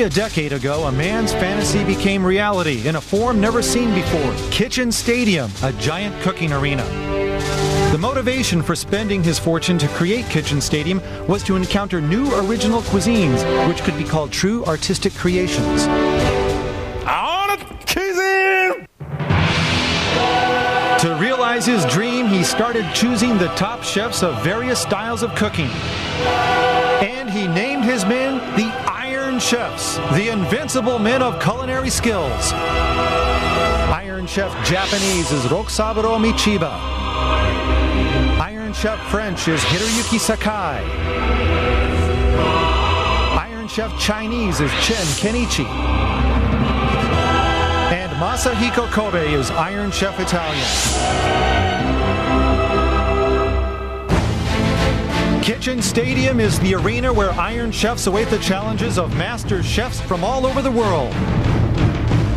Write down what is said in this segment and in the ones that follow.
a decade ago, a man's fantasy became reality in a form never seen before. Kitchen Stadium, a giant cooking arena. The motivation for spending his fortune to create Kitchen Stadium was to encounter new original cuisines, which could be called true artistic creations. To realize his dream, he started choosing the top chefs of various styles of cooking. And he named his men the Iron Chefs, the invincible men of culinary skills. Iron Chef Japanese is Rokusaburo Michiba. Iron Chef French is Hiroyuki Sakai. Iron Chef Chinese is Chen Kenichi. And Masahiko Kobe is Iron Chef Italian. Kitchen Stadium is the arena where Iron Chefs await the challenges of master chefs from all over the world.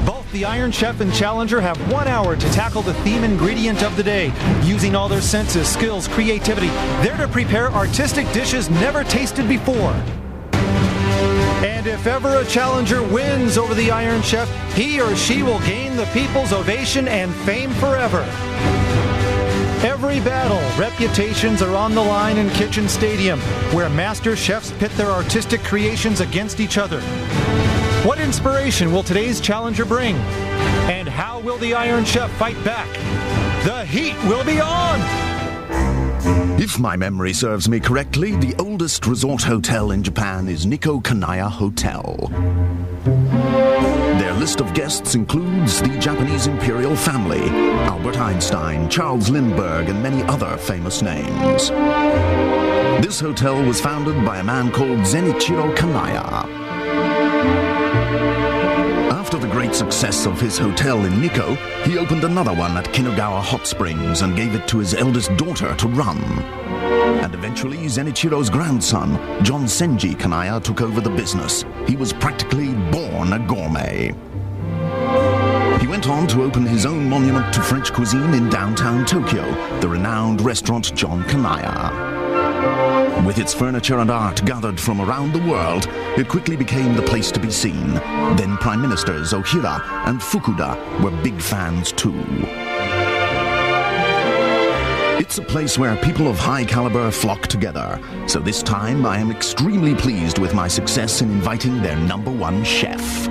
Both the Iron Chef and Challenger have 1 hour to tackle the theme ingredient of the day, using all their senses, skills, creativity. They're to prepare artistic dishes never tasted before. And if ever a challenger wins over the Iron Chef, he or she will gain the people's ovation and fame forever. Every battle, reputations are on the line in Kitchen Stadium, where master chefs pit their artistic creations against each other. What inspiration will today's challenger bring? And how will the Iron Chef fight back? The heat will be on! If my memory serves me correctly, the oldest resort hotel in Japan is Nikko Kanaya Hotel. Their list of guests includes the Japanese imperial family, Albert Einstein, Charles Lindbergh, and many other famous names. This hotel was founded by a man called Zenichiro Kanaya. After the great success of his hotel in Nikko, he opened another one at Kinugawa Hot Springs and gave it to his eldest daughter to run. And eventually, Zenichiro's grandson, John Senji Kanaya, took over the business. He was practically born a gourmet. He went on to open his own monument to French cuisine in downtown Tokyo, the renowned restaurant John Kanaya. With its furniture and art gathered from around the world, it quickly became the place to be seen. Then Prime Ministers Ohira and Fukuda were big fans too. It's a place where people of high caliber flock together, so this time I am extremely pleased with my success in inviting their #1 chef.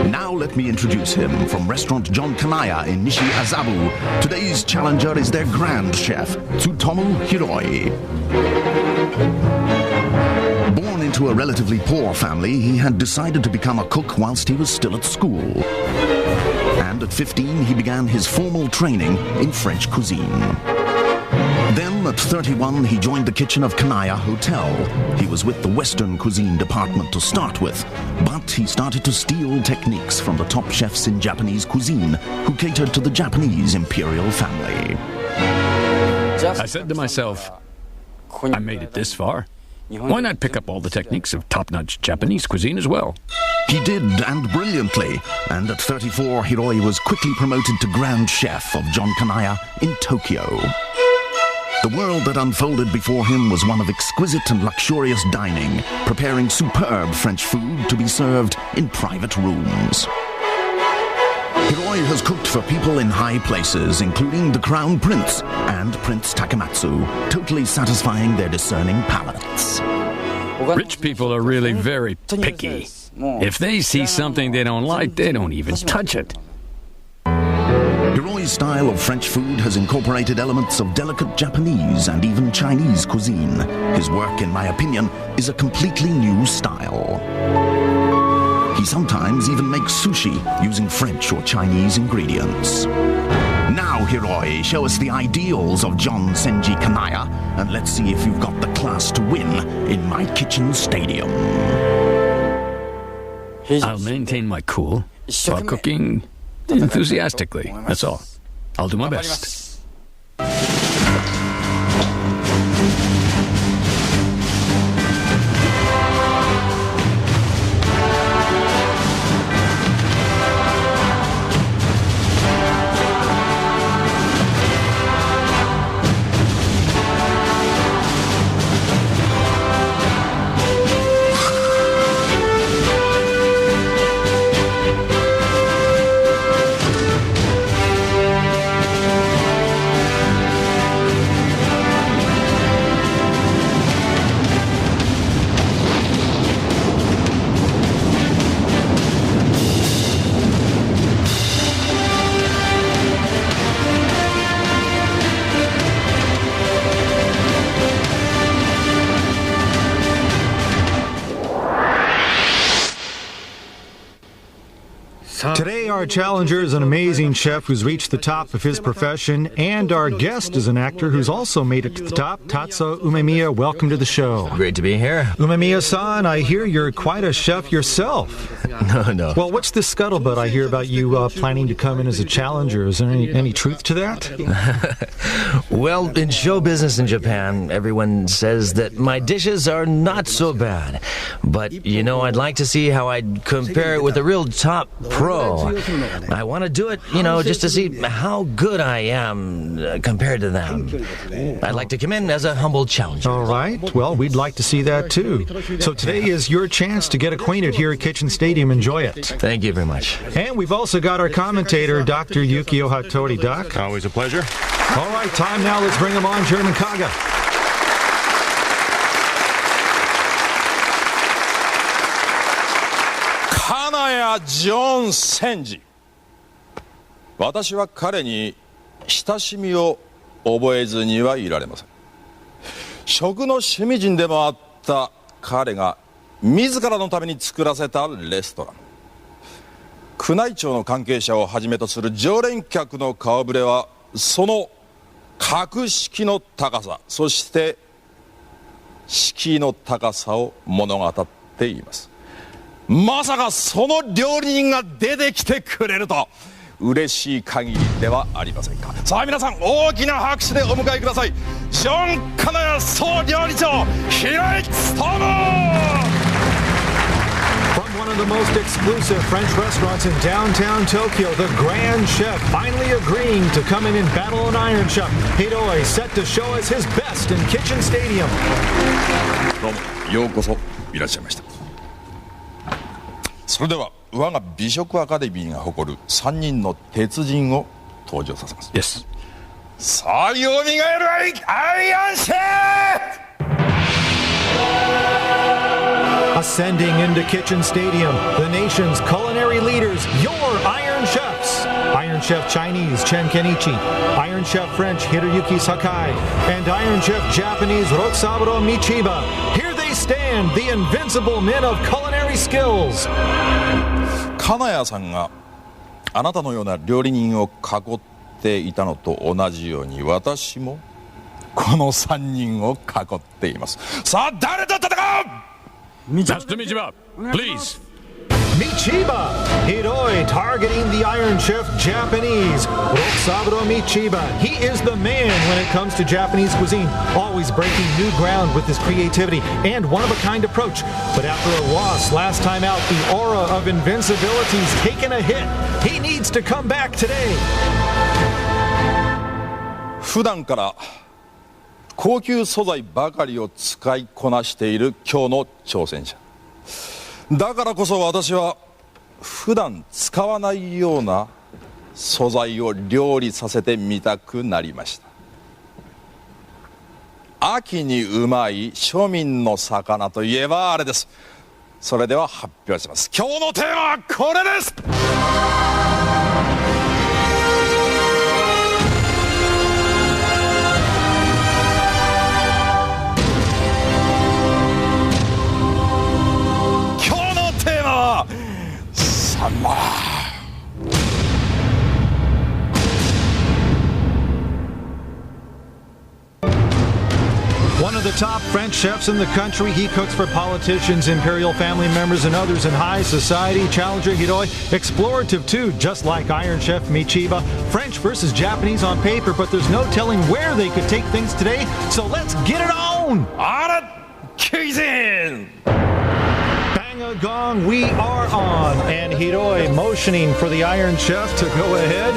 Now let me introduce him. From restaurant John Kanaya in Nishi Azabu, today's challenger is their grand chef, Tsutomu Hiroi. Born into a relatively poor family, he had decided to become a cook whilst he was still at school. And at 15, he began his formal training in French cuisine. Then, at 31, he joined the kitchen of Kanaya Hotel. He was with the Western cuisine department to start with, but he started to steal techniques from the top chefs in Japanese cuisine, who catered to the Japanese imperial family. I said to myself, I made it this far. Why not pick up all the techniques of top-notch Japanese cuisine as well? He did, and brilliantly. And at 34, Hiroi was quickly promoted to Grand Chef of John Kanaya in Tokyo. The world that unfolded before him was one of exquisite and luxurious dining, preparing superb French food to be served in private rooms. Hiroi has cooked for people in high places, including the Crown Prince and Prince Takamatsu, totally satisfying their discerning palates. Rich people are really very picky. If they see something they don't like, they don't even touch it. Hiroi's style of French food has incorporated elements of delicate Japanese and even Chinese cuisine. His work, in my opinion, is a completely new style. He sometimes even makes sushi using French or Chinese ingredients. Now, Hiroi, show us the ideals of John Senji Kanaya, and let's see if you've got the class to win in my Kitchen Stadium. I'll maintain my cool while cooking enthusiastically, that's all. I'll do my best. our challenger is an amazing chef who's reached the top of his profession, and our guest is an actor who's also made it to the top. Tatsuo Umemiya, welcome to the show. Great to be here. Umemiya-san, I hear you're quite a chef yourself. No. Well, what's the scuttlebutt I hear about you planning to come in as a challenger? Is there any truth to that? Well, in show business in Japan, everyone says that my dishes are not so bad. But, I'd like to see how I'd compare it with a real top pro. I want to do it, just to see how good I am compared to them. I'd like to come in as a humble challenger. All right. Well, we'd like to see that, too. So today is your chance to get acquainted here at Kitchen Stadium. Enjoy it. Thank you very much. And we've also got our commentator, Dr. Yukio Hattori. Doc. Always a pleasure. All right, time now. Let's bring him on, German Kaga. Kanaya John Senji。私は彼に親しみを覚えずにはいられません。食の趣味人でもあった彼が自らのために作らせたレストラン。宮内庁の関係者をはじめとする常連客の顔ぶれはその格式の高さ、そして敷居の高さを物語っています。まさかその料理人が出てきてくれると嬉しい限りではありませんか。さあ皆さん、大きな拍手でお迎えください。ジョン・カナヤ総料理長、平井勉。From one of the most exclusive French restaurants in downtown Tokyo, the Grand Chef finally agreeing to come in and battle an Iron Chef. Hiroi set to show us his best in Kitchen Stadium. どうもようこそいらっしゃいました。それでは我が美食アカデミーが誇る3人の鉄人を登場させます。Yes. さあ、よみがえるアイアンシェフ！Ascending into Kitchen Stadium, the nation's culinary leaders, your Iron Chefs. Iron Chef Chinese, Chen Kenichi. Iron Chef French, Hiroyuki Sakai. And Iron Chef Japanese, Rotsaburo Michiba. Here they stand, the invincible men of culinary skills. 金谷さんがあなたのような料理人を囲っていたのと同じように、私もこの3人を囲っています。さあ、誰と戦うMaster Michiba, please. Michiba! Hiroi targeting the Iron Chef Japanese, Rotsaburo Michiba. He is the man when it comes to Japanese cuisine, always breaking new ground with his creativity and one-of-a-kind approach. But after a loss last time out, the aura of invincibility's taken a hit. He needs to come back today. 普段から高級素材ばかりを使いこなしている今日の挑戦者だからこそ、私は普段使わないような素材を料理させてみたくなりました。秋にうまい庶民の魚といえばあれです。それでは発表します。今日のテーマはこれです。One of the top French chefs in the country, he cooks for politicians, imperial family members, and others in high society. Challenger Hiroi, explorative too, just like Iron Chef Michiba. French versus Japanese on paper, but there's no telling where they could take things today. So let's get it on! Alright, cuisine! Bang a gong, we are on. And Hiroi motioning for the Iron Chef to go ahead.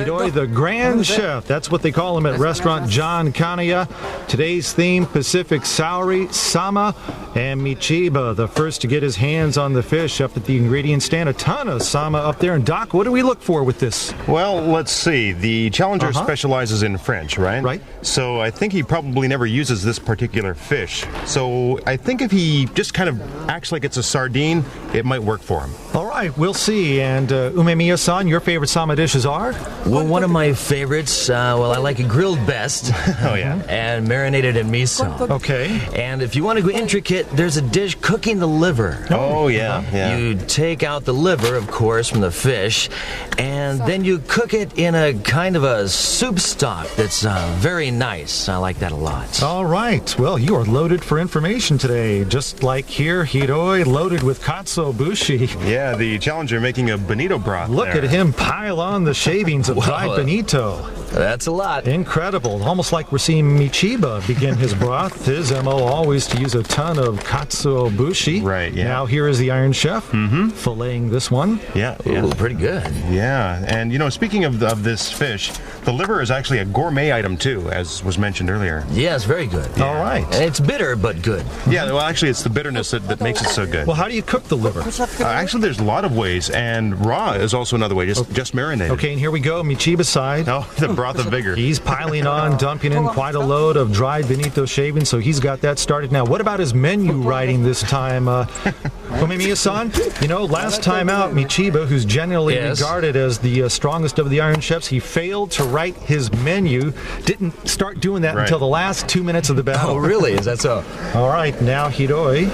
Hiroi, the Grand Chef. That's what they call him at restaurant John Kanaya. Today's theme, Pacific Saury, Sama, and Michiba, the first to get his hands on the fish up at the ingredient stand. A ton of Sama up there. And Doc, what do we look for with this? Well, let's see. The challenger specializes in French, right? Right. So I think he probably never uses this particular fish. So I think if he just kind of acts like it's a sardine, it might work for him. All right, we'll see. And Umemiya-san, your favorite sama dishes are? Well, one of my favorites, I like it grilled best. Oh, yeah? And marinated in miso. Okay. And if you want to go intricate, there's a dish cooking the liver. Oh, yeah, yeah. You take out the liver, of course, from the fish, and then you cook it in a kind of a soup stock that's very nice. I like that a lot. All right. Well, you are loaded for information today. Just like here, Hiroi loaded with katsuobushi. Yeah, the challenger making a bonito broth. Look there. at him pile on the shavings of dried bonito. That's a lot. Incredible. Almost like we're seeing Michiba begin his broth. His MO always to use a ton of katsuobushi. Right, yeah. Now here is the Iron Chef filleting this one. Yeah, Ooh, pretty good. Yeah, and speaking of this fish, the liver is actually a gourmet item too, as was mentioned earlier. Yes, very good. All right. And it's bitter, but good. Yeah, well, actually, it's the bitterness that makes it so good. Well, how do you cook the liver? Actually, there's a lot of ways, and raw is also another way, just marinated. Okay, and here we go, Michiba's side. Oh, the broth of vigor. He's piling on, dumping in quite a load of dried bonito shavings, so he's got that started. Now, what about his menu writing this time? Umemiya-san, last time out, Michiba, who's generally regarded as the strongest of the Iron Chefs, he failed to write his menu. Didn't start doing that until the last 2 minutes of the battle. Oh, really? Is that so? All right, now Hiroi.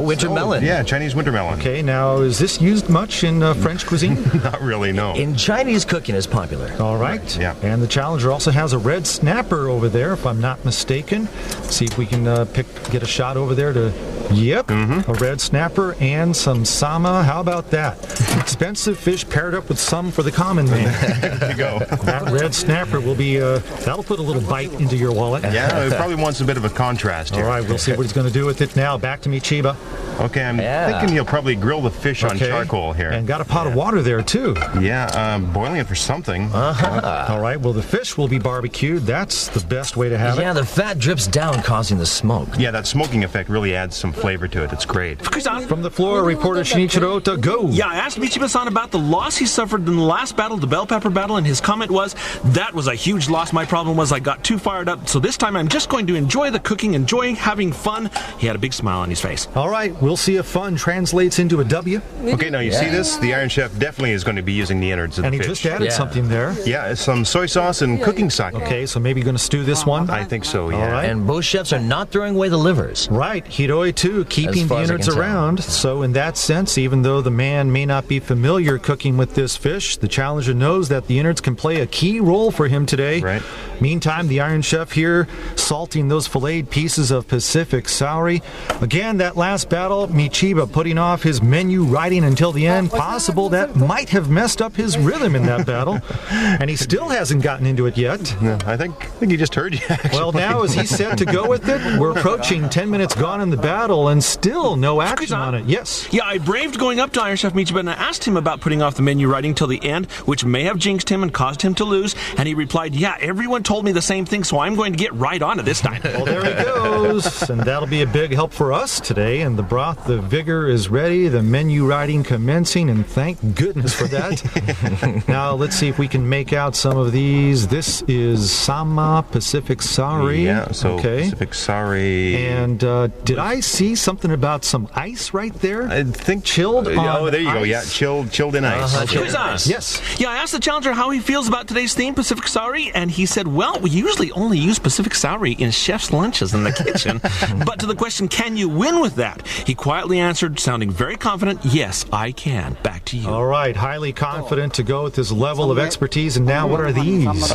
Winter melon. Yeah, Chinese winter melon. Okay, now is this used much in French cuisine? Not really, no. In Chinese cooking is popular. All right. Yeah. And the challenger also has a red snapper over there, if I'm not mistaken. See if we can get a shot over there to... Yep, a red snapper and some sama. How about that? Expensive fish paired up with some for the common man. There you go. That red snapper will be, that'll put a little bite into your wallet. Yeah, it probably wants a bit of a contrast here. All right, we'll see what he's going to do with it now. Back to Michiba. Okay, I'm thinking he'll probably grill the fish on charcoal here. And got a pot of water there, too. Yeah, boiling it for something. All right, well, the fish will be barbecued. That's the best way to have it. Yeah, the fat drips down, causing the smoke. Yeah, that smoking effect really adds some flavor to it. It's great. From the floor, reporter Shinichiro Ota, go. Yeah, I asked Michiba-san about the loss he suffered in the last battle, the bell pepper battle, and his comment was, that was a huge loss. My problem was I got too fired up, so this time I'm just going to enjoy the cooking, enjoy having fun. He had a big smile on his face. All right, we'll see if fun translates into a W. Okay, now you see this? The Iron Chef definitely is going to be using the innards of the And he fish. just added something there. Yeah, some soy sauce and cooking sake. Okay, so maybe going to stew this one? I think so, yeah. All right. And both chefs are not throwing away the livers. Right, Hiroi too, keeping the far as I innards can tell. around. So in that sense, even though the man may not be familiar cooking with this fish, the challenger knows that the innards can play a key role for him today. Right. Meantime, the Iron Chef here salting those filleted pieces of Pacific Saury. Again, that last battle, Michiba putting off his menu writing until the end. Possible that might have messed up his rhythm in that battle. And he still hasn't gotten into it yet. No, I think he just heard you, actually. Well, now is he set to go with it? We're approaching 10 minutes gone in the battle and still no action on it. Yes. Yeah, I braved going up to Iron Chef Michiba and I asked him about putting off the menu writing till the end, which may have jinxed him and caused him to lose. And he replied, yeah, everyone told me the same thing, so I'm going to get right on it this time. Well, there he goes. And that'll be a big help for us today. And the broth, the vigor is ready, the menu writing commencing, and thank goodness for that. Now, let's see if we can make out some of these. This is Sama Pacific Saury. Yeah, so Pacific Saury. And did I see something about some ice right there? I think chilled on Oh, there you go. ice? Yeah, chilled in ice. Chilled in ice. Yes. Yeah, I asked the challenger how he feels about today's theme, Pacific Saury, and he said, well, we usually only use Pacific Saury in chef's lunches in the kitchen. But to the question, can you win with that? He quietly answered, sounding very confident, yes, I can. Back to you. All right, highly confident to go with his level of expertise. And now, what are these?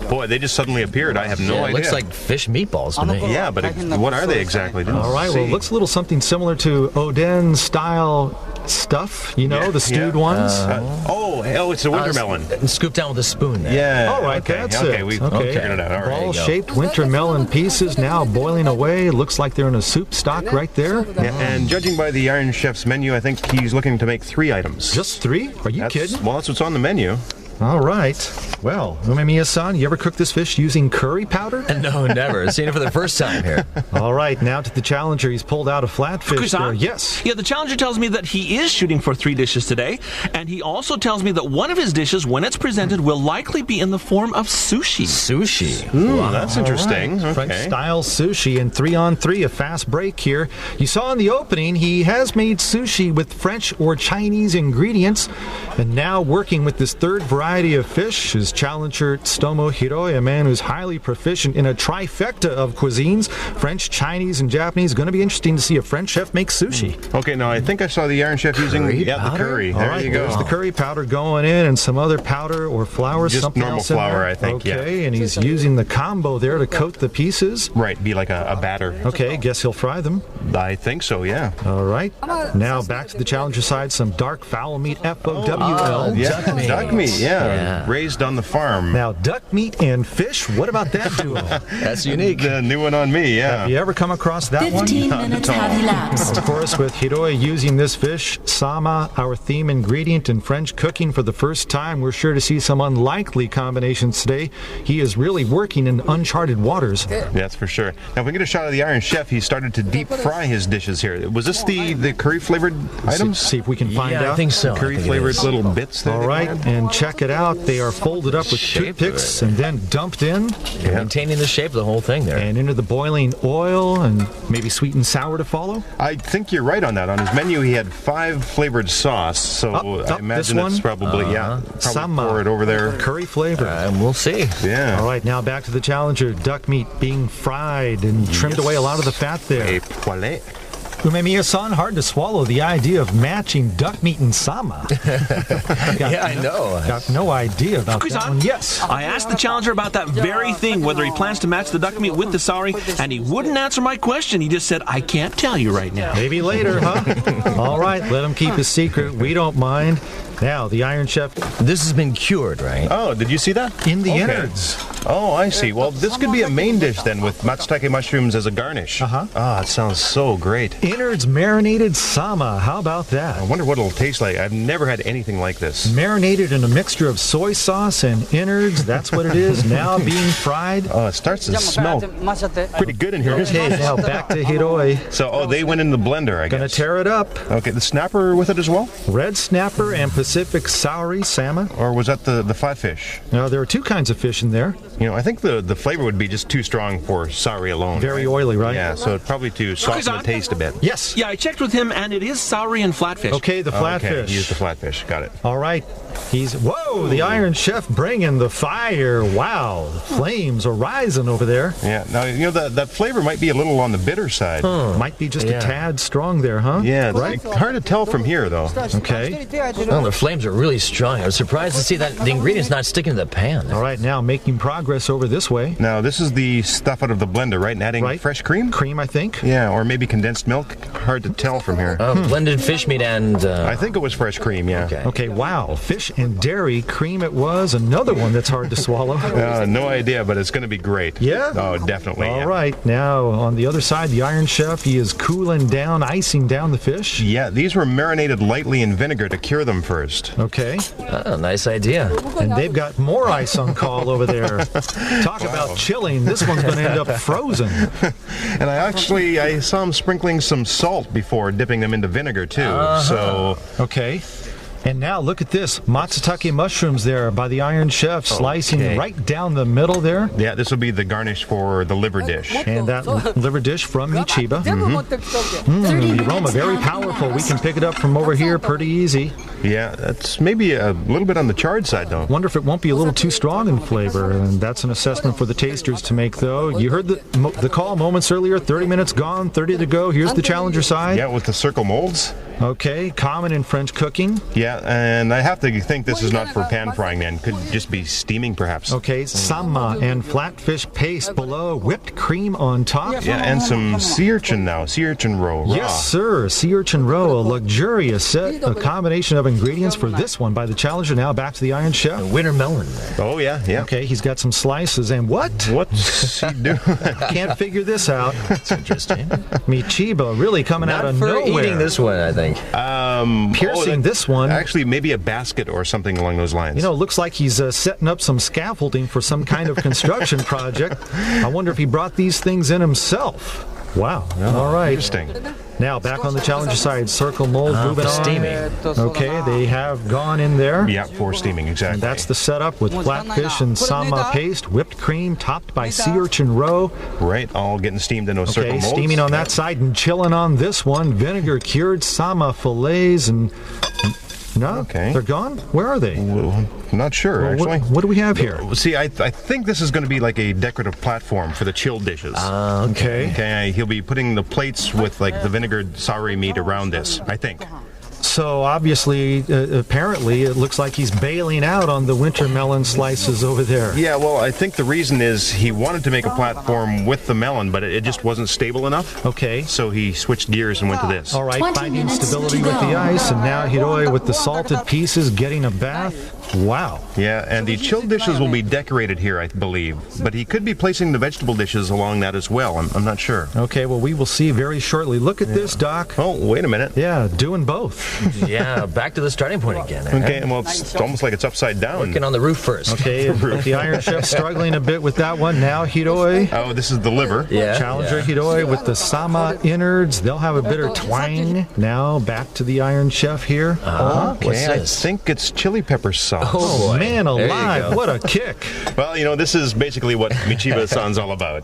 Boy, they just suddenly appeared. I have no idea. It looks like fish meatballs to me. Yeah, but what are they exactly? All right, well, it looks a little something similar to Oden style stuff, the stewed ones. It's a winter melon. And scooped down with a spoon there. Yeah. All right, that's it. Okay, we figured it out. All right. Ball-shaped winter melon pieces now boiling away. Looks like they're in a soup stock right there. Yeah, and judging by the Iron Chef's menu, I think he's looking to make 3 items. Just 3? Are you kidding? Well, that's what's on the menu. All right. Well, Umemiya-san, you ever cook this fish using curry powder? No, never. Seen it for the first time here. All right, now to the challenger. He's pulled out a flatfish there. Yes. Yeah, the challenger tells me that he is shooting for 3 dishes today, and he also tells me that one of his dishes, when it's presented, will likely be in the form of sushi. Sushi? Ooh, that's interesting. Right. Okay. French-style sushi and 3-on-3, a fast break here. You saw in the opening, he has made sushi with French or Chinese ingredients, and now working with this third variety of fish, his challenger Tsutomu Hiroi, a man who's highly proficient in a trifecta of cuisines, French, Chinese, and Japanese. Going to be interesting to see a French chef make sushi. Okay, now I think I saw the Iron Chef using the curry. All There right, you go. there's the curry powder going in and some other powder or flour, Just something normal else in flour, there. I think, Okay, and he's using the combo there to coat the pieces. Right, be like a batter. Okay, guess he'll fry them. I think so, yeah. All right. Now back to the challenger side, some dark fowl meat, FOWL. Yeah, duck meat, yeah. Raised on the farm. Now, duck meat and fish, what about that duo? That's unique. The new one on me, yeah. Have you ever come across that 15 one? minutes have elapsed. Of course, with Hiroi using this fish, sama, our theme ingredient in French cooking for the first time, we're sure to see some unlikely combinations today. He is really working in uncharted waters. That's for sure. Now, if we get a shot of the Iron Chef, he started to deep fry his dishes here. Was this the curry-flavored items? See if we can find out. I think so. Curry-flavored little bits there. All right, and check it out. They are folded up with Shape toothpicks of it. and then dumped in Maintaining the shape of the whole thing there. and into the boiling oil and maybe sweet and sour to follow. I think you're right on that. On his menu, he had 5 flavored sauce, so I imagine this it's one? probably, probably Sama. pour it over there. Curry flavor. And we'll see. Yeah. All right, now back to the challenger. Duck meat being fried and trimmed away a lot of the fat there. A poêlée. Umemiya-san, hard to swallow the idea of matching duck meat and sama. Yeah, I know. Got no idea about that one. Yes. I asked the challenger about that very thing, whether he plans to match the duck meat with the saury, and he wouldn't answer my question. He just said, I can't tell you right now. Maybe later, huh? All right, let him keep his secret. We don't mind. Now, the Iron Chef This has been cured, right? Oh, did you see that? in the Okay. innards. Oh, I see. Well, this could be a main dish then with matsutake mushrooms as a garnish. Ah, it sounds so great. Innards marinated sama. How about I that? wonder what it'll taste like. I've never had anything like this. Marinated in a mixture of soy sauce and innards. That's what it is. Now being fried. Oh, it starts to smell pretty good in here. Okay, now back to Hiroi. So, they went in the blender, I guess. Gonna tear it up. Okay, the snapper with it as well? Red snapper and Pacific Saury salmon. Or was that the flatfish? Now, there are 2 kinds of fish in there. You know, I think the flavor would be just too strong for Saury alone. Very oily, right? Yeah, so probably to soften the taste a bit. Yes. Yeah, I checked with him, and it is saury and flatfish. Okay, the Okay, flatfish. use the flatfish. Got it. All right. Whoa, the Iron Chef bringing the fire. Wow, the flames are rising over there. Yeah, now, you know, that flavor might be a little on the bitter side. Might be just a tad strong there, huh? Yeah, it's Right? hard to tell from here, though. Okay. Well, the flames are really strong. I was surprised to see that the ingredients not sticking to the pan. All right, now making progress over this way. Now, this is the stuff out of the blender, right? And adding Right. fresh cream? Cream, I think. Yeah, or maybe condensed milk. Hard to tell from here. Blended fish meat and... I think it was fresh cream, yeah. Okay. Okay, wow. Fish and dairy cream it was. Another one that's hard to swallow. No idea, but it's going to be great. Yeah? Oh, definitely. All right, now on the other side, the Iron Chef, he is cooling down, icing down the fish. Yeah, these were marinated lightly in vinegar to cure them first. Okay, nice idea. and they've got more ice on call over there. Talk about chilling. This one's going to end up frozen. And I saw them sprinkling some salt before dipping them into vinegar, too. So, Okay. And now look at this. Matsutake mushrooms there by the Iron Chef, slicing right down the middle there. yeah, this will be the garnish for the liver dish. And that liver dish from Michiba. The aroma, very powerful. We can pick it up from over here pretty easy. Yeah, that's maybe a little bit on the charred side, though. Wonder if it won't be a little too strong in flavor. And that's an assessment for the tasters to make, though. You heard the call moments earlier. 30 minutes gone, 30 to go. Here's the challenger side. Yeah, with the circle molds. Okay, common in French cooking. Yeah, and I have to think this is not for pan frying, then. Could just be steaming, perhaps. Okay, sama and flatfish paste below, whipped cream on top. Yeah, and some sea urchin now. Sea urchin roe. Raw. Yes, sir. Sea urchin roe, a luxurious set, a combination of ingredients for this one by the challenger. Now back to the Iron Chef. Winter melon. Oh, yeah, yeah. Okay, he's got some slices. And what? What's he doing? Can't figure this out. That's interesting. Michiba really coming out Not of for nowhere. eating this one, I think. Piercing this one. Actually, maybe a basket or something along those lines. You know, it looks like he's setting up some scaffolding for some kind of construction project. I wonder if he brought these things in himself. Wow. All right. Interesting. Now, back on the challenger side, circle mold moving on. Steaming. Okay, they have gone in there. Yeah, for steaming, exactly. And that's the setup with flatfish and sama paste, whipped cream, topped by sea urchin roe. Right, all getting steamed in those circle molds. Steaming on that side and chilling on this one. Vinegar cured sama fillets and... No? Okay. They're gone? Where are they? I'm not sure, actually. What do we have here? See, I think this is going to be like a decorative platform for the chilled dishes. Okay. Okay, he'll be putting the plates with like the vinegared saury meat around this, I think. So obviously, apparently, it looks like he's bailing out on the winter melon slices over there. Yeah, well, I think the reason is he wanted to make a platform with the melon, but it just wasn't stable enough. Okay. So he switched gears and went to this. All right, finding stability with the ice, and now Hiroi with the salted pieces getting a bath. Wow. Yeah, and the chilled dishes will be decorated here, I believe. But he could be placing the vegetable dishes along that as well. I'm not sure. Okay, well, we will see very shortly. Look at this, Doc. Oh, wait a minute. Yeah, doing both. Yeah, back to the starting point again. Okay, well, it's almost like it's upside down. Working on the roof first. Okay, the Iron Chef struggling a bit with that one. Now Hiroi. Oh, this is the liver. Yeah. Challenger Hiroi with the sama innards. They'll have a bitter twang. Now back to the Iron Chef here. Okay, What's I this? think it's chili pepper sauce. Oh, boy. man There you alive, go. what a kick. Well, you know, this is basically what Michiba-san's all about.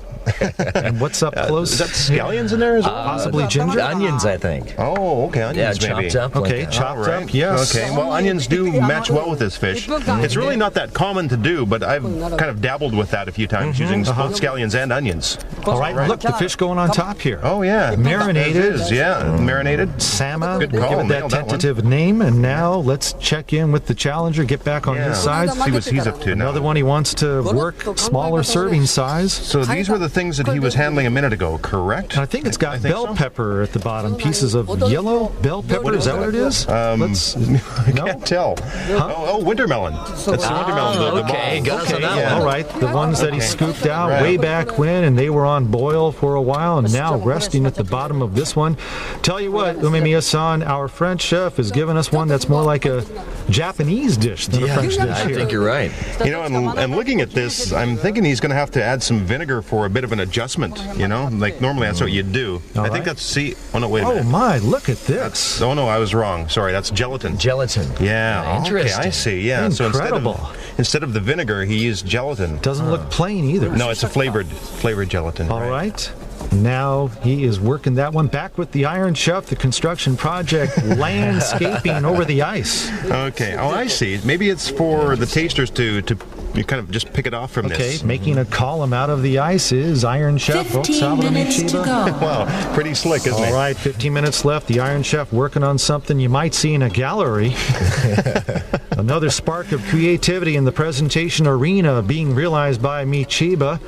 And what's up close? Is that scallions in there as well? Possibly ginger? Onions, I think. Oh, okay, onions Yeah, maybe. chopped up. Okay, like that. chopped All right. up, yes. Okay, well, onions do match well with this fish. It's really not that common to do, but I've kind of dabbled with that a few times using both scallions and onions. All right, look, the fish going on top here. Oh, yeah. Marinated. It is, yeah. Marinated. Sama, Good we'll call, give it that nailed that one. tentative name. And now let's check in with the challenger, get back on his side. See what he's up to now. Another one he wants to work smaller serving size. So these were the things that he was handling a minute ago, correct? And I think it's got think bell so. pepper at the bottom. Pieces of yellow bell pepper. Is that what it is? I can't tell. Oh, winter melon. That's the winter melon. The okay, ball. got us on that yeah. one. All right, the ones that he scooped out Right. way back when, and they were on boil for a while, and now resting at the bottom of this one. Tell you what, Umemiya-san, our French chef, is giving us one that's more like a Japanese dish than a French dish I here. think you're right. You know, and looking at this, I'm thinking he's going to have to add some vinegar for a bit of an adjustment, you know? Like, normally that's what you do. I think that's, oh no, wait a Oh minute. my, look at this. Oh no, I was wrong. Sorry, that's gelatin. Gelatin. Yeah, Interesting. Okay, I see. Yeah, Incredible. so instead of the vinegar, he used gelatin. Doesn't look plain either. No, it's a flavored gelatin. All right. Now he is working that one back with the Iron Chef, the construction project, landscaping over the ice. Okay. Oh, I see. Maybe it's for the tasters to you kind of just pick it off from Okay, this. making a column out of the ice is Iron Chef 15 minutes to go. Wow, pretty slick, isn't All it? right, 15 minutes left. The Iron Chef working on something you might see in a gallery. Another spark of creativity in the presentation arena being realized by Michiba.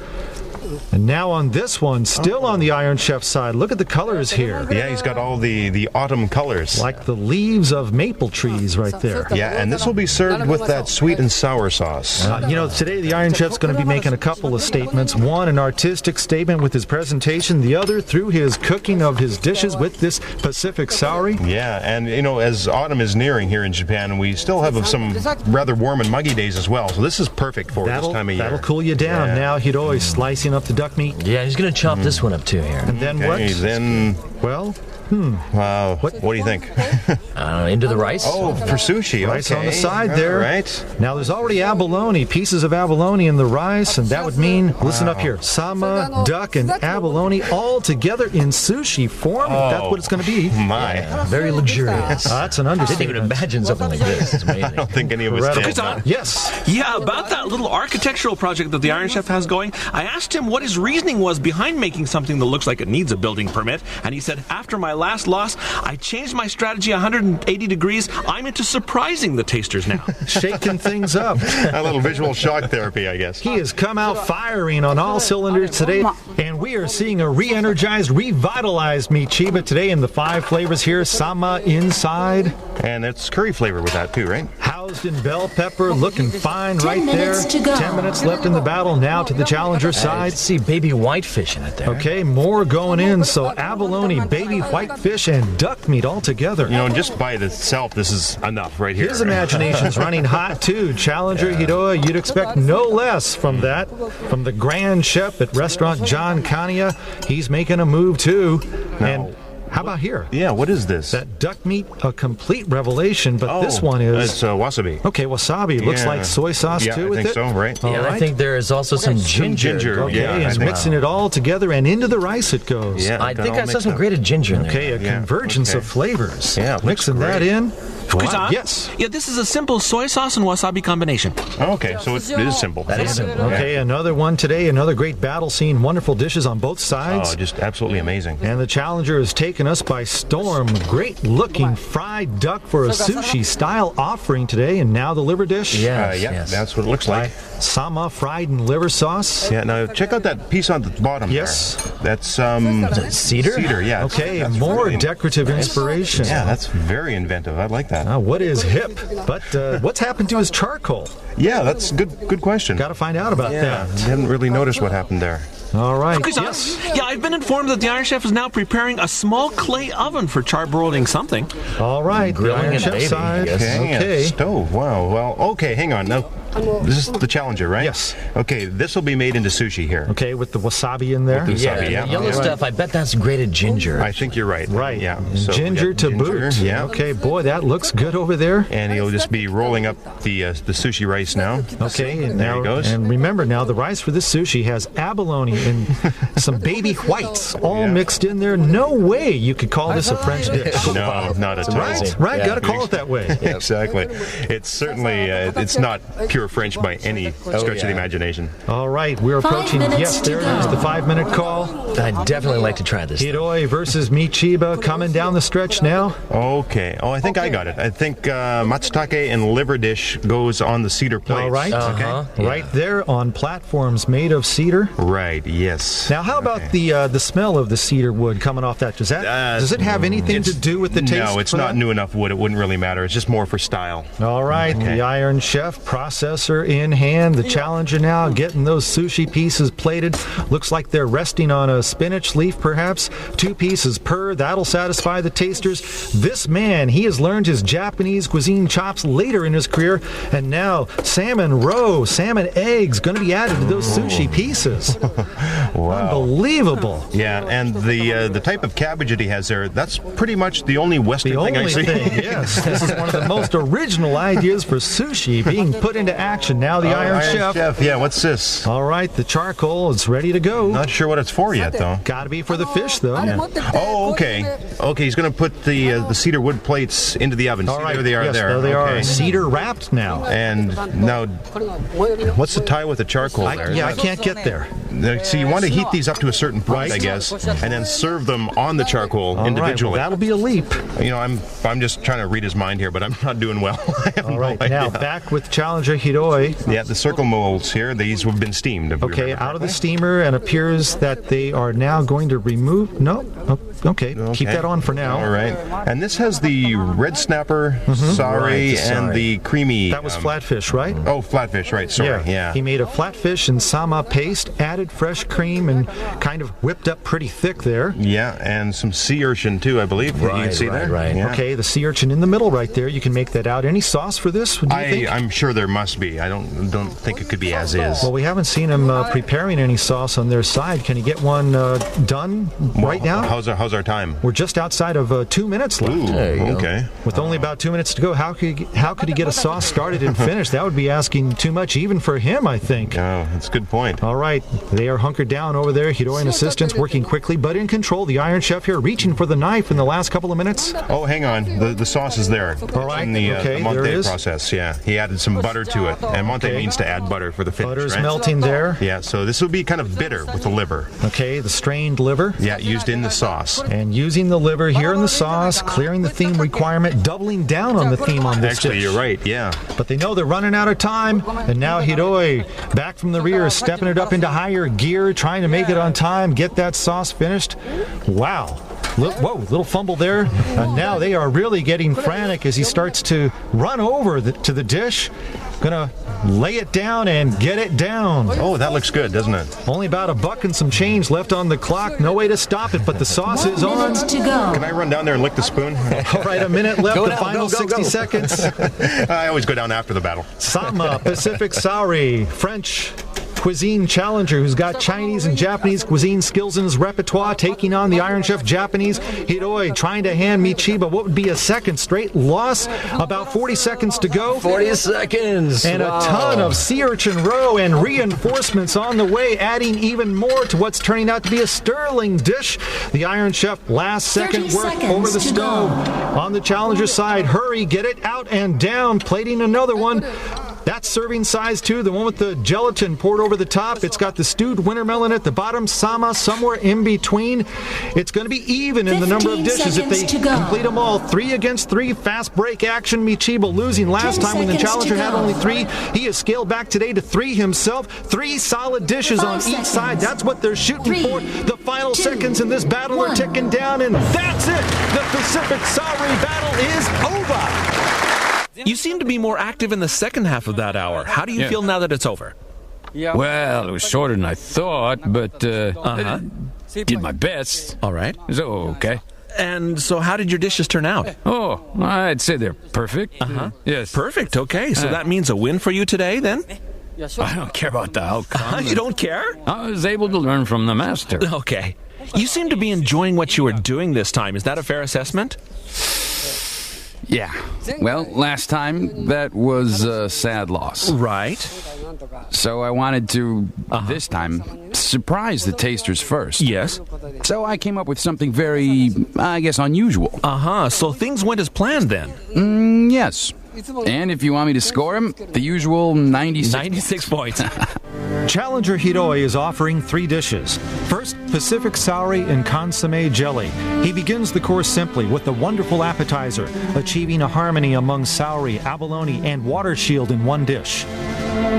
And now on this one, still on the Iron Chef side, look at the colors here. Yeah, he's got all the autumn colors. Like the leaves of maple trees right there. Yeah, and this will be served with that sweet and sour sauce. You know, today the Iron Chef's going to be making a couple of statements. One, an artistic statement with his presentation. The other, through his cooking of his dishes with this Pacific Saury. Yeah, and you know, as autumn is nearing here in Japan, we still have some rather warm and muggy days as well. So this is perfect for this time of year. That'll cool you down. Yeah. Now Hiroi slicing up the duck meat. Yeah, he's going to chop this one up too here. And then Okay, what? then Well, what do you think? Into the rice. Oh, for sushi. rice okay. on the side there. All right. Now there's already abalone, pieces of abalone in the rice, and that would mean, listen up here, sama, duck, and abalone all together in sushi form. If that's what it's going to be. My. Very luxurious. That's an I didn't even understatement. imagine something like this. It's amazing. I don't think any of us Incredible. did. Yes. Yeah, about that little architectural project that the Iron Chef has going, I asked him what his reasoning was behind making something that looks like it needs a building permit, and he said, after my last loss, I changed my strategy 180 degrees. I'm into surprising the tasters now. Shaking things up. A little visual shock therapy, I guess. He has come out firing on all cylinders today, and we are seeing a re-energized, revitalized Michiba today in the 5 flavors here. Sama inside. And it's curry flavor with that too, right? How Housed in bell pepper, looking fine right 10 there. minutes to go. 10 minutes left in the battle. Now to the challenger I side. see baby whitefish in it there. Okay, more going in. So abalone, baby whitefish, and duck meat all together. You know, just by itself, this is enough right here. His imagination's running hot, too. Challenger Hiroa, you'd expect no less from that. From the grand chef at restaurant John Kania, he's making a move, too. And how about here? Yeah, what is this? That duck meat, a complete revelation, but this one is... It's wasabi. Okay, wasabi. Looks like soy sauce, too, with I think it? so, right? All Yeah, right. I think there is also some ginger. Okay, Yeah, I and think mixing it all together and into the rice it goes. Yeah, I got think all I saw mixed some up. grated ginger in there. Okay, a convergence of flavors. Yeah, looks mixing that great. in. Kusan? Yes. Yeah, this is a simple soy sauce and wasabi combination. Okay, so it is simple. That is simple. Okay, another one today, another great battle scene, wonderful dishes on both sides. Oh, just absolutely amazing. And the challenger has taken us by storm. Great looking fried duck for a sushi style offering today, and now the liver dish. Yes, Yeah, yes. that's what it looks like. Sama fried in liver sauce. Yeah, now check out that piece on the bottom Yes. there. That's Cedar? Cedar, yeah. Okay, that's more really- decorative inspiration. Yeah, that's very inventive. I like that. What is hip? But what's happened to his charcoal? Yeah, that's good question. Got to find out about Yeah, that. didn't really notice what happened there. All right. Kusan? Yes. Yeah, I've been informed that the Iron Chef is now preparing a small clay oven for charbroiling something. All right. Grilling the Iron it, Chef baby, side. yes. Okay. Stove. Wow. Well, okay, hang on. Now, this is the challenger, right? Yes. Okay, this will be made into sushi here. Okay, with the wasabi in there. With the Yeah, wasabi, the yellow stuff, I bet that's grated ginger. I think you're right. Right. Yeah. And So we ginger got to ginger, boot. Yeah. Okay, boy, that looks good over there. And he'll just be rolling up the sushi rice now. Okay, and There now, he goes. and remember now, the rice for this sushi has abalone and some baby whites all mixed in there. No way you could call this a French dish. No, not at all. Right, Yeah. got to call it that way. Exactly. It's certainly it's not pure French by any stretch of the imagination. All right, we're approaching. 5 minutes Yes, to there go. is the 5-minute call. I'd definitely like to try this. Hiroi versus Michiba coming down the stretch now. Okay. Oh, I think I got it. I think matsutake and liver dish goes on the cedar plates. All right, Uh-huh. right there on platforms made of cedar. Right. Yes. Now, how about the smell of the cedar wood coming off that? Does it have anything to do with the taste? No, it's for not that? new enough wood. It wouldn't really matter. It's just more for style. All right, the Iron Chef processor in hand. The challenger now getting those sushi pieces plated. Looks like they're resting on a spinach leaf, perhaps. 2 pieces per. That'll satisfy the tasters. This man, he has learned his Japanese cuisine chops later in his career, and now salmon roe, salmon eggs, going to be added to those sushi pieces. Wow. Unbelievable. Yeah, and the type of cabbage that he has there, that's pretty much the only Western The thing I only see. thing, yes. This is one of the most original ideas for sushi being put into action. Now the Iron Chef. Yeah, what's this? All right, the charcoal is ready to go. Not sure what it's for yet, though. Got to be for the fish, though. Oh, okay. Okay, he's going to put the cedar wood plates into the oven. All See, right, there they are yes, there. they Okay. are cedar wrapped now. And now, what's the tie with the charcoal there? I can't get there. So you want to heat these up to a certain point, I guess, and then serve them on the charcoal All individually. right, well, that'll be a leap. You know, I'm just trying to read his mind here, but I'm not doing well. I have All no right, idea. now back with Challenger Hiroi. Yeah, the circle molds here, these have been steamed. if we Okay, remember out of the correctly. steamer, and appears that they are now going to remove. No, okay, keep that on for now. All right, and this has the red snapper, saury, Right, the and saury. the creamy. That was flatfish, right? Oh, flatfish, right? Sorry, yeah. He made a flatfish and sama paste, added fresh cream, and kind of whipped up pretty thick there. Yeah, and some sea urchin too, I believe. You can see there. right. Yeah. Okay, the sea urchin in the middle right there. You can make that out. Any sauce for this? Do you think? I'm sure there must be. I don't think it could be as is. Well, we haven't seen him preparing any sauce on their side. Can you get one done right now? How's our time? We're just outside of 2 minutes left. Ooh, There you go. okay. With only about 2 minutes to go, how could he get a sauce started and finished? That would be asking too much even for him, I think. Oh, that's a good point. All right, they are hunkered down over there. Hiroi and assistants working quickly, but in control. The Iron Chef here reaching for the knife in the last couple of minutes. Oh, hang on. The sauce is there. All right, In the, okay, the Monte there it is. process, yeah. He added some butter to it. And Monte Okay. means to add butter for the finish, Butter's right? melting there. Yeah, so this will be kind of bitter with the liver. Okay, the strained liver. Yeah, used in the sauce. And using the liver here in the sauce, clearing the theme requirement, doubling down on the theme on this Actually, dish. you're right, yeah. But they know they're running out of time, and now Hiroi, back from the rear, stepping it up into higher gear, trying to make it on time, get that sauce finished. Wow. Little fumble there. And now they are really getting frantic as he starts to run over to the dish. Gonna lay it down and get it down. Oh, that looks good, doesn't it? Only about $1 and some change left on the clock. No way to stop it, but the sauce is on. Can I run down there and lick the spoon? All right, a minute left. The final 60 seconds. I always go down after the battle. Sama Pacific Saury, French cuisine challenger who's got Chinese and Japanese cuisine skills in his repertoire, taking on the Iron Chef Japanese Hiroi, trying to hand Michiba what would be a second straight loss. About 40 seconds to go. 40 seconds. And a ton of sea urchin roe and reinforcements on the way, adding even more to what's turning out to be a sterling dish. The Iron Chef last second work over the stove. On the challenger side, hurry, get it out and down, plating another one. That's serving size 2, the one with the gelatin poured over the top. It's got the stewed wintermelon at the bottom, Sama somewhere in between. It's going to be even in the number of dishes if they complete them all. 3 against 3, fast break action. Michiba losing last time when the challenger had only 3. He has scaled back today to 3 himself. 3 solid dishes on each side. That's what they're shooting for. The final seconds in this battle are ticking down, and that's it. The Pacific Saury Battle is over. You seem to be more active in the second half of that hour. How do you feel now that it's over? Well, it was shorter than I thought, but I did my best. All right. So, okay. And so how did your dishes turn out? Oh, I'd say they're perfect. Yes. Perfect, okay. So that means a win for you today, then? I don't care about the outcome. You don't care? I was able to learn from the master. Okay. You seem to be enjoying what you were doing this time. Is that a fair assessment? Yeah. Well, last time, that was a sad loss. Right. So I wanted to, this time, surprise the tasters first. Yes. So I came up with something very, I guess, unusual. So things went as planned then? Yes. And if you want me to score him, the usual 96 points. Challenger Hiroi is offering 3 dishes. First, Pacific Saury and Consomme Jelly. He begins the course simply with the wonderful appetizer, achieving a harmony among Saury, abalone, and water shield in one dish.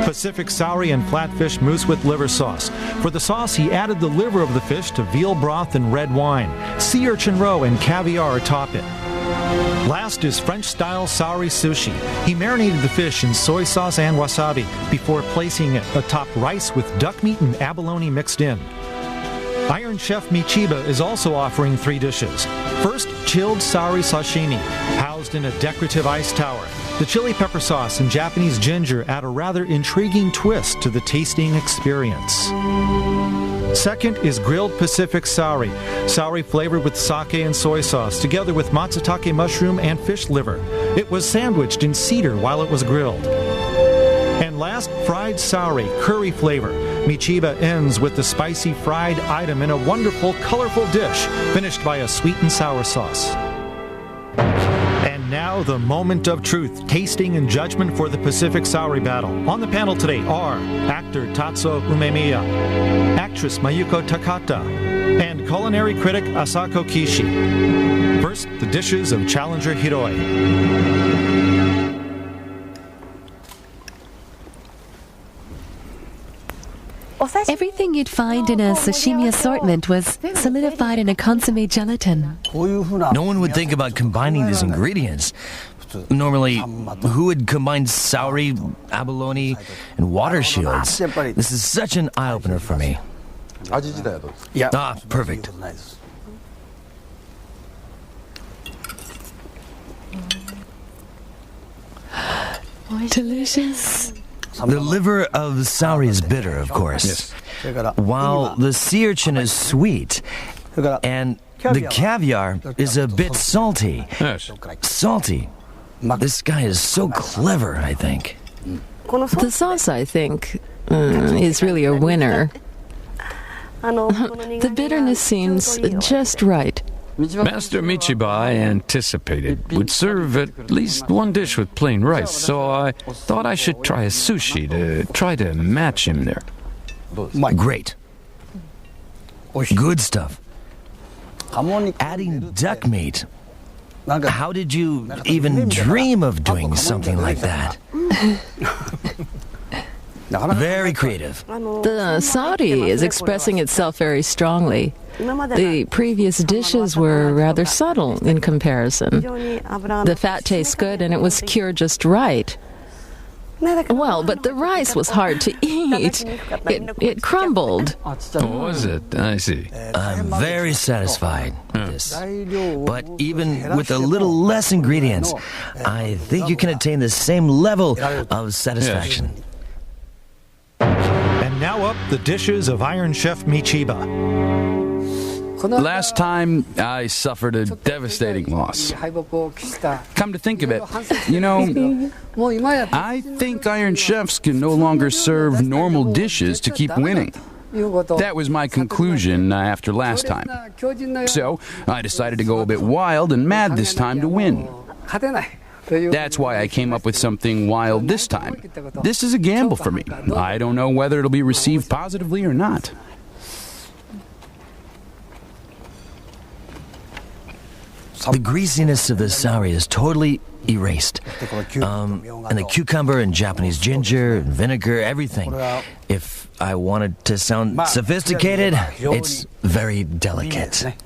Pacific Saury and Flatfish Mousse with liver sauce. For the sauce, he added the liver of the fish to veal broth and red wine. Sea urchin roe and caviar top it. Last is French-style Saury sushi. He marinated the fish in soy sauce and wasabi before placing it atop rice with duck meat and abalone mixed in. Iron Chef Michiba is also offering 3 dishes. First, chilled Saury sashimi, housed in a decorative ice tower. The chili pepper sauce and Japanese ginger add a rather intriguing twist to the tasting experience. Second is grilled Pacific Saury. Saury flavored with sake and soy sauce, together with matsutake mushroom and fish liver. It was sandwiched in cedar while it was grilled. And last, fried Saury, curry flavor. Michiba ends with the spicy fried item in a wonderful, colorful dish, finished by a sweet and sour sauce. And now the moment of truth, tasting and judgment for the Pacific Saury Battle. On the panel today are actor Tatsuo Umemiya, actress Mayuko Takata, and culinary critic Asako Kishi. First, the dishes of Challenger Hiroi. Everything you'd find in a sashimi assortment was solidified in a consomme gelatin. No one would think about combining these ingredients. Normally, who would combine Saury, abalone, and water shields? This is such an eye-opener for me. Perfect. Delicious. The liver of Saury is bitter, of course, while the sea urchin is sweet, and the caviar is a bit salty. Yes. Salty. This guy is so clever, I think. The sauce, I think, is really a winner. The bitterness seems just right. Master Michiba, I anticipated, would serve at least 1 dish with plain rice, so I thought I should try a sushi to try to match him there. Great. Good stuff. Adding duck meat. How did you even dream of doing something like that? Very creative. The Saury is expressing itself very strongly. The previous dishes were rather subtle in comparison. The fat tastes good and it was cured just right. Well, but the rice was hard to eat. It crumbled. Oh, was it? I see. I'm very satisfied with this. But even with a little less ingredients, I think you can attain the same level of satisfaction. And now up the dishes of Iron Chef Michiba. Last time, I suffered a devastating loss. Come to think of it, I think Iron Chefs can no longer serve normal dishes to keep winning. That was my conclusion after last time. So, I decided to go a bit wild and mad this time to win. That's why I came up with something wild this time. This is a gamble for me. I don't know whether it'll be received positively or not. The greasiness of the Saury is totally erased. And the cucumber and Japanese ginger and vinegar, everything. If I wanted to sound sophisticated, it's very delicate.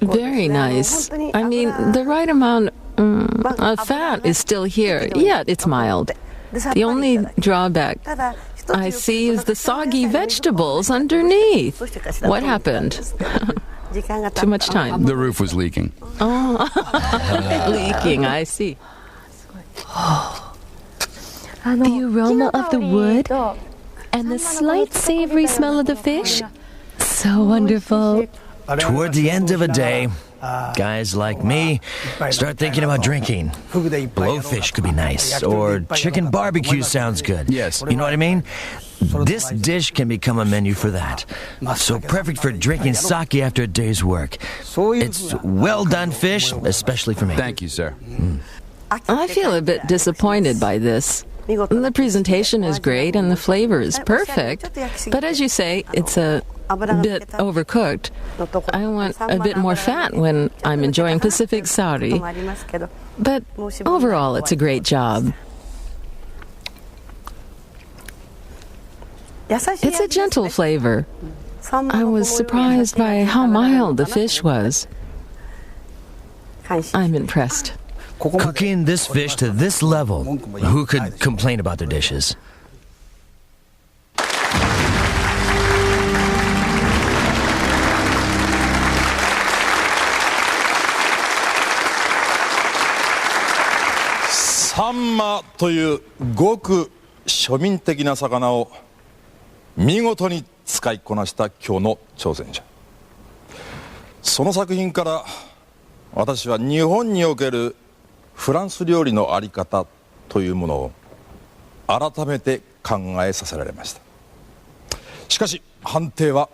Very nice. I mean, the right amount of fat is still here, yet it's mild. The only drawback I see is the soggy vegetables underneath. What happened? Too much time. The roof was leaking. Oh, leaking, I see. The aroma of the wood and the slight savory smell of the fish. So wonderful. Toward the end of a day, guys like me start thinking about drinking. Blowfish could be nice, or chicken barbecue sounds good. Yes. You know what I mean? This dish can become a menu for that. So perfect for drinking sake after a day's work. It's well done fish, especially for me. Thank you, sir. I feel a bit disappointed by this. The presentation is great and the flavor is perfect, but as you say, it's a bit overcooked. I want a bit more fat when I'm enjoying Pacific Saury, but overall it's a great job. It's a gentle flavor. I was surprised by how mild the fish was. I'm impressed. Cooking this fish to this level, who could complain about their dishes?サンマというごく庶民的な魚を見事に使いこなした今日の挑戦者。その作品から私は日本におけるフランス料理の在り方というものを改めて考えさせられました。しかし判定は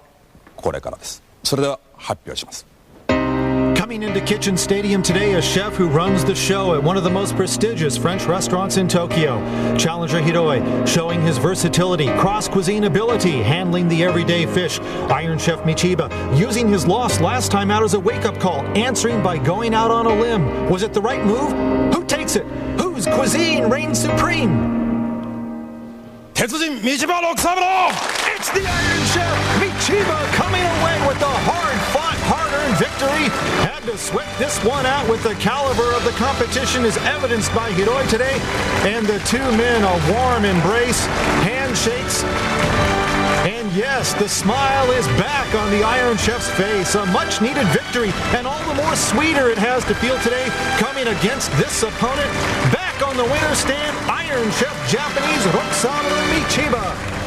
これからです。それでは発表します。Coming into Kitchen Stadium today, a chef who runs the show at one of the most prestigious French restaurants in Tokyo. Challenger Hiroi, showing his versatility, cross-cuisine ability, handling the everyday fish. Iron Chef Michiba, using his loss last time out as a wake-up call, answering by going out on a limb. Was it the right move? Who takes it? Whose cuisine reigns supreme? 鉄人道場六三郎 It's the Iron Chef Michiba coming away with the hard-fought, hard-earned victory. Had to sweat this one out with the caliber of the competition as evidenced by Hiroi today. And the two men, a warm embrace, handshakes. And yes, the smile is back on the Iron Chef's face. A much-needed victory, and all the more sweeter it has to feel today coming against this opponent. Back on the winner's stand, Iron Chef Japanese Roxana Michiba.